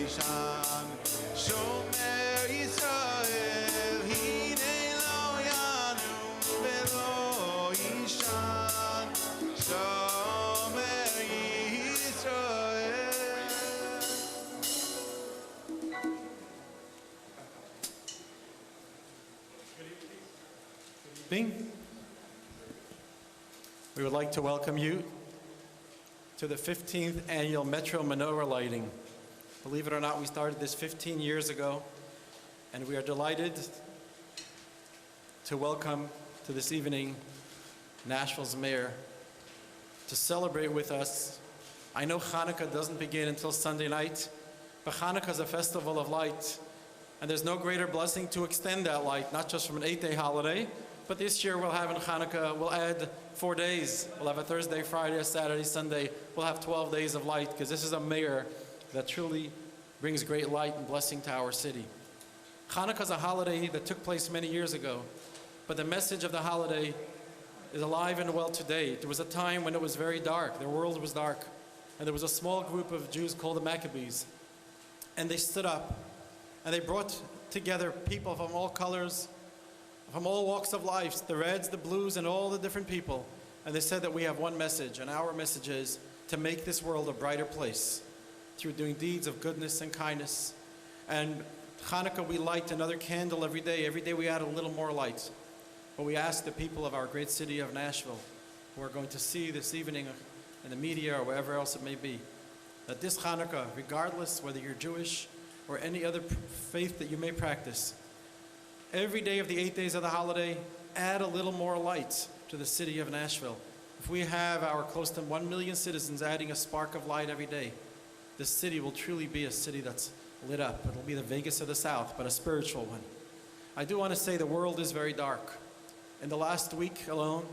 Ishan, Shomer Yisrael, Hinei lo yanu velo Ishan, Shomer Yisrael. We would like to welcome you to the 15th annual Metro Menorah lighting. Believe it or not, we started this 15 years ago, and we are delighted to welcome to this evening Nashville's mayor to celebrate with us. I know Hanukkah doesn't begin until Sunday night, but Hanukkah is a festival of light, and there's no greater blessing to extend that light, not just from an 8-day holiday, but this year we'll have in Hanukkah, we'll add 4 days. We'll have a Thursday, Friday, a Saturday, Sunday. We'll have 12 days of light, because this is a mayor that truly brings great light and blessing to our city. Hanukkah is a holiday that took place many years ago, but the message of the holiday is alive and well today. There was a time when it was very dark, the world was dark, and there was a small group of Jews called the Maccabees, and they stood up, and they brought together people from all colors, from all walks of life, the reds, the blues, and all the different people. And they said that we have one message, and our message is to make this world a brighter place through doing deeds of goodness and kindness. And Hanukkah, we light another candle every day. Every day we add a little more light. But we ask the people of our great city of Nashville, who are going to see this evening in the media or wherever else it may be, that this Hanukkah, regardless whether you're Jewish or any other faith that you may practice, every day of the 8 days of the holiday, add a little more light to the city of Nashville. If we have our close to 1 million citizens adding a spark of light every day, this city will truly be a city that's lit up. It'll be the Vegas of the South, but a spiritual one. I do want to say the world is very dark. In the last week alone,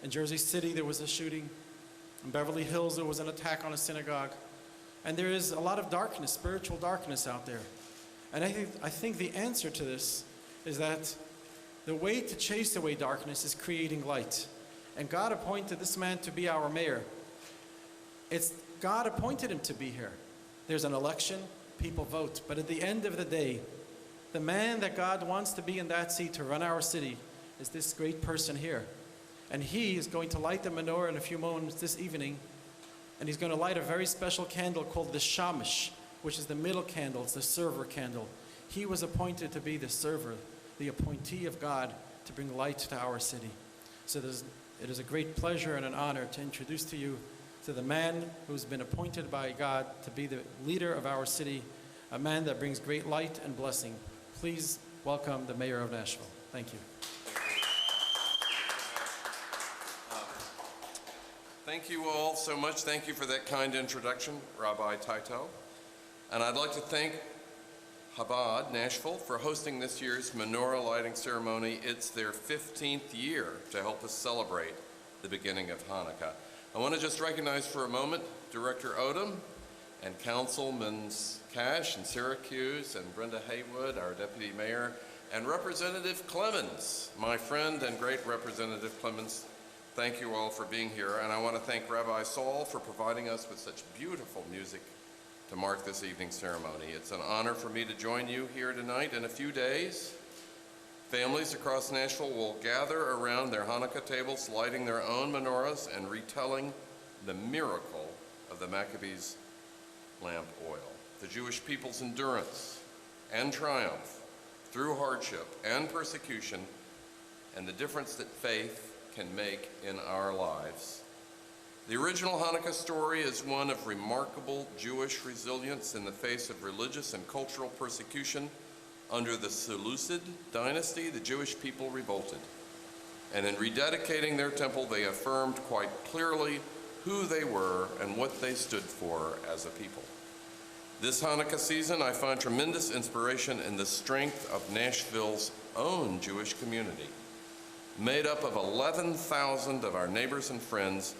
in Jersey City, there was a shooting. In Beverly Hills, there was an attack on a synagogue. And there is a lot of darkness, spiritual darkness out there. And I think the answer to this is that the way to chase away darkness is creating light. And God appointed this man to be our mayor. God appointed him to be here. There's an election, people vote. But at the end of the day, the man that God wants to be in that seat to run our city is this great person here. And he is going to light the menorah in a few moments this evening. And he's going to light a very special candle called the shamash, which is the middle candle. It's the server candle. He was appointed to be the server, the appointee of God to bring light to our city. So it is a great pleasure and an honor to introduce to you to the man who's been appointed by God to be the leader of our city, a man that brings great light and blessing. Please welcome the mayor of Nashville. Thank you. Thank you all so much. Thank you for that kind introduction, Rabbi Taito. And I'd like to thank Chabad Nashville for hosting this year's menorah lighting ceremony. It's their 15th year to help us celebrate the beginning of Hanukkah. I want to just recognize for a moment Director Odom and Councilman Cash in Syracuse and Brenda Haywood, our Deputy Mayor, and Representative Clemens, my friend and great Representative Clemens. Thank you all for being here. And I want to thank Rabbi Saul for providing us with such beautiful music to mark this evening's ceremony. It's an honor for me to join you here tonight. In a few days, families across Nashville will gather around their Hanukkah tables, lighting their own menorahs and retelling the miracle of the Maccabees' lamp oil, the Jewish people's endurance and triumph through hardship and persecution, and the difference that faith can make in our lives. The original Hanukkah story is one of remarkable Jewish resilience in the face of religious and cultural persecution. Under the Seleucid dynasty, the Jewish people revolted. And in rededicating their temple, they affirmed quite clearly who they were and what they stood for as a people. This Hanukkah season, I find tremendous inspiration in the strength of Nashville's own Jewish community, made up of 11,000 of our neighbors and friends,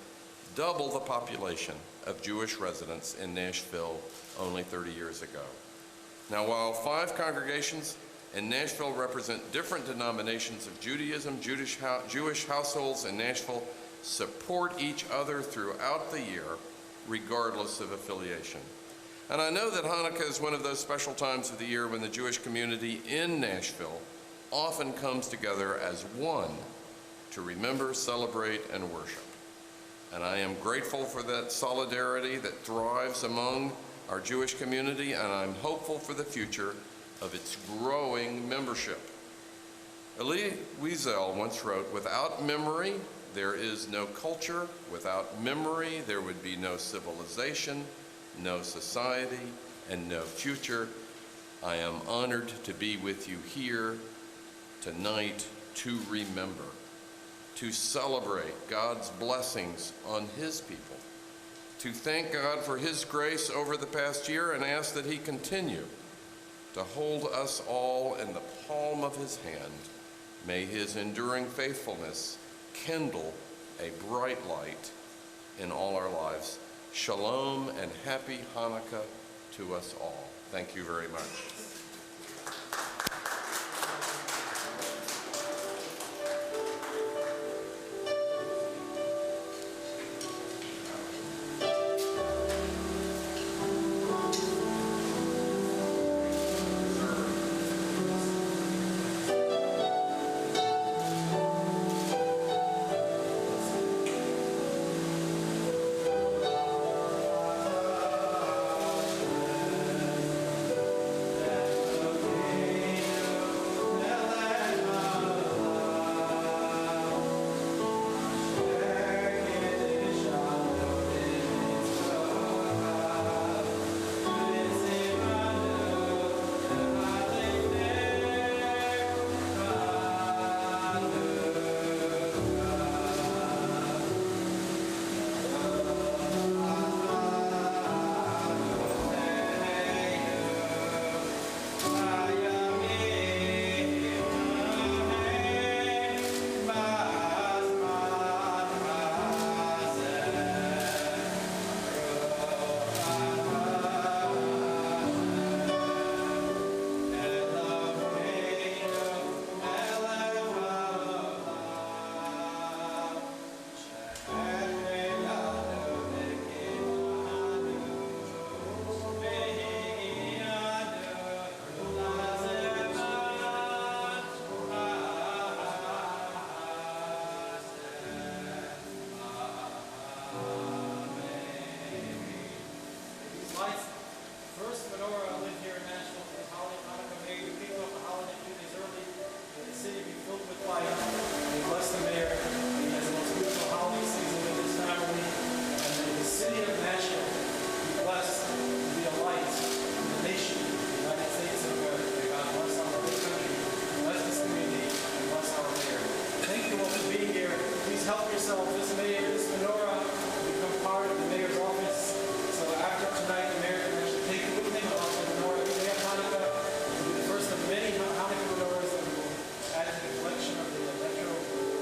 double the population of Jewish residents in Nashville only 30 years ago. Now, while 5 congregations in Nashville represent different denominations of Judaism, Jewish households in Nashville support each other throughout the year, regardless of affiliation. And I know that Hanukkah is one of those special times of the year when the Jewish community in Nashville often comes together as one to remember, celebrate, and worship. And I am grateful for that solidarity that thrives among our Jewish community, and I'm hopeful for the future of its growing membership. Elie Wiesel once wrote, "Without memory, there is no culture. Without memory, there would be no civilization, no society, and no future." I am honored to be with you here tonight to remember, to celebrate God's blessings on His people, to thank God for His grace over the past year and ask that He continue to hold us all in the palm of His hand. May His enduring faithfulness kindle a bright light in all our lives. Shalom and happy Hanukkah to us all. Thank you very much. First Menorah lived here in Nashville for the holiday Hanukkah. May you kick off the holiday 2 days early. May the city be filled with light. May bless the mayor. May he has the most beautiful holiday season with his family. And may the city of Nashville be blessed to be a light in the nation, the United States of America. May God bless our whole country, bless this community, and bless our mayor. Thank you all for being here. Please help yourself. This mayor, this Menorah, will become part of the mayor's office. So after tonight, the mayor can actually take it with him along with the Menorah. Every day of Hanukkah will be the first of many Hanukkah menorahs that we will add to the collection of the Metro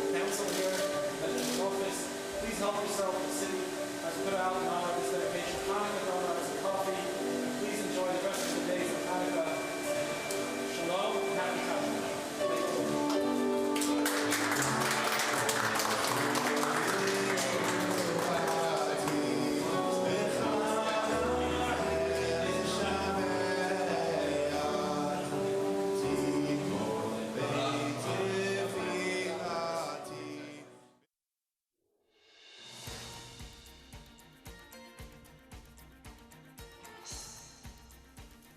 Council here at the office. Please help yourself. The city has put out in honor of this dedication Hanukkah donuts and coffee. And please enjoy the rest of the days of Hanukkah. Shalom and happy Hanukkah. Thank you.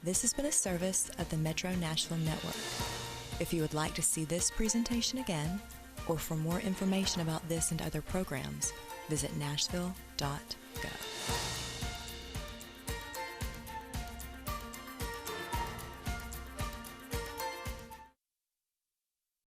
This has been a service of the Metro Nashville Network. If you would like to see this presentation again, or for more information about this and other programs, visit nashville.gov.